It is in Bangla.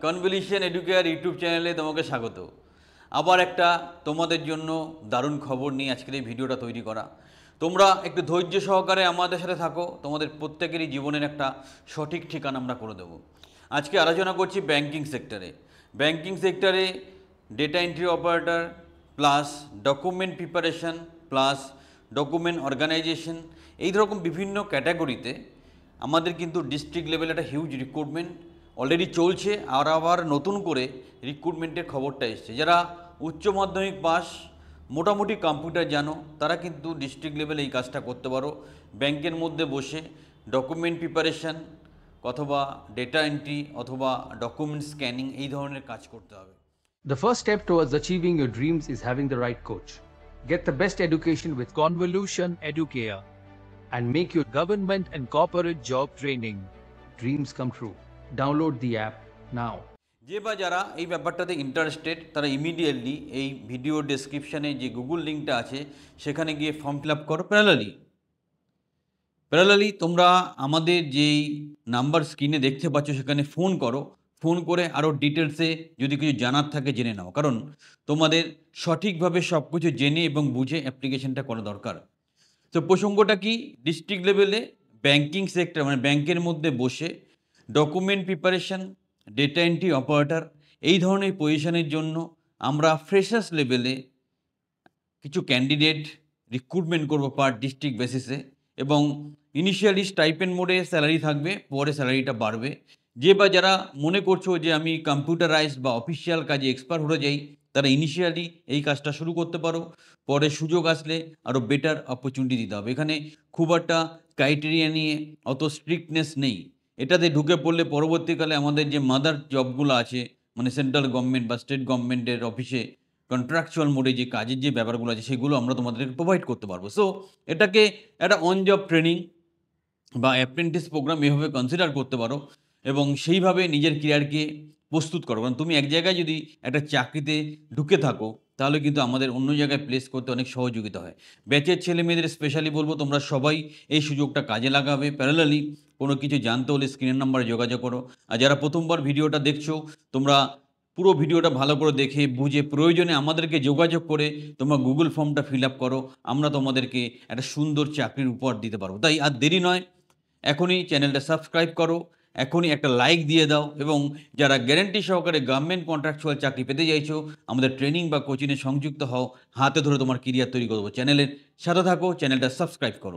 কনভলিউশন এডুকেয়ার ইউটিউব চ্যানেলে তোমাকে স্বাগত। আবার একটা তোমাদের জন্য দারুণ খবর নিয়ে আজকের এই ভিডিওটা তৈরি করা। তোমরা একটু ধৈর্য সহকারে আমাদের সাথে থাকো, তোমাদের প্রত্যেকেরই জীবনের একটা সঠিক ঠিকানা আমরা করে দেবো। আজকে আলোচনা করছি ব্যাংকিং সেক্টরে data entry operator plus document preparation plus document organization, এই রকম বিভিন্ন ক্যাটাগরিতে আমাদের কিন্তু ডিস্ট্রিক্ট লেভেলে একটা হিউজ রিক্রুটমেন্ট অলরেডি চলছে, আর আবার নতুন করে রিক্রুটমেন্টের খবরটা এসছে। যারা উচ্চ মাধ্যমিক পাস, মোটামুটি কম্পিউটার জানো, তারা কিন্তু ডিস্ট্রিক্ট লেভেলে এই কাজটা করতে পারো। ব্যাংকের মধ্যে বসে ডকুমেন্ট প্রিপারেশন অথবা ডেটা এন্ট্রি অথবা ডকুমেন্ট স্ক্যানিং এই ধরনের কাজ করতে হবে। The first step towards achieving your dreams is having the right coach. Get the best education with Convolution Educare. and make your government and corporate job training dreams come true. Download the app now. যে বা যারা এই ব্যাপারটাতে ইন্টারেস্টেড তারা ইমিডিয়েটলি এই ভিডিও ডেসক্রিপশানে যে গুগল লিঙ্কটা আছে সেখানে গিয়ে ফর্ম ফিল আপ করো। প্যারালালি তোমরা আমাদের যেই নাম্বার স্ক্রিনে দেখতে পাচ্ছ সেখানে ফোন করে আরও ডিটেলসে যদি কিছু জানার থাকে জেনে নাও, কারণ তোমাদের সঠিকভাবে সব কিছু জেনে এবং বুঝে অ্যাপ্লিকেশনটা করা দরকার। তো প্রসঙ্গটা কি, ডিস্ট্রিক্ট লেভেলে ব্যাংকিং সেক্টর মানে ব্যাংকের মধ্যে বসে document preparation, data entry operator এই ধরনের পজিশনের জন্য আমরা ফ্রেশার্স লেভেলে কিছু ক্যান্ডিডেট রিক্রুটমেন্ট করবো পার ডিস্ট্রিক্ট বেসিসে, এবং ইনিশিয়ালি স্টাইপেন্ড মোডে স্যালারি থাকবে, পরে স্যালারিটা বাড়বে। যে বা যারা মনে করছো যে আমি কম্পিউটারাইজড বা অফিসিয়াল কাজে এক্সপার্ট হয়ে যাই, তারা ইনিশিয়ালি এই কাজটা শুরু করতে পারো, পরে সুযোগ আসলে আরও বেটার অপরচুনিটি দিতে হবে। এখানে খুব একটা ক্রাইটেরিয়া নিয়ে অত স্ট্রিক্টনেস নেই। এটাতে ঢুকে পড়লে পরবর্তীকালে আমাদের যে মাদার জবগুলো আছে মানে সেন্ট্রাল গভর্নমেন্ট বা স্টেট গভর্নমেন্টের অফিসে কন্ট্রাকচুয়াল মোডে যে কাজের যে ব্যাপারগুলো আছে সেগুলো আমরা তোমাদেরকে প্রোভাইড করতে পারবো। সো এটাকে একটা অন জব ট্রেনিং বা অ্যাপ্রেন্টিস প্রোগ্রাম এভাবে কনসিডার করতে পারো এবং সেইভাবে নিজের ক্যারিয়ারকে প্রস্তুত করো। কারণ তুমি এক জায়গায় যদি একটা চাকরিতে ঢুকে থাকো তাহলে কিন্তু আমাদের অন্য জায়গায় প্লেস করতে অনেক সহযোগিতা হয়। ব্যাচের ছেলে মেয়েদের স্পেশালি বলবো তোমরা সবাই এই সুযোগটা কাজে লাগাবে। প্যারালালি কোনো কিছু জানতে হলে স্ক্রিনের নাম্বারে যোগাযোগ করো। আর যারা প্রথমবার ভিডিওটা দেখছো তোমরা পুরো ভিডিওটা ভালো করে দেখে বুঝে প্রয়োজনে আমাদেরকে যোগাযোগ করে তোমরা গুগল ফর্মটা ফিল আপ করো, আমরা তোমাদেরকে একটা সুন্দর চাকরির উপহার দিতে পারবো। তাই আর দেরি নয়, এখনই চ্যানেলটা সাবস্ক্রাইব করো, এখনই একটা লাইক দিয়ে দাও, এবং যারা গ্যারান্টি সহকারে গভর্নমেন্ট কন্ট্রাকচুয়াল চাকরি পেতে চাইছো আমাদের ট্রেনিং বা কোচিংয়ে সংযুক্ত হও, হাতে ধরে তোমার ক্যারিয়ার তৈরি করবো। চ্যানেলের সাথে থাকো, চ্যানেলটা সাবস্ক্রাইব করো।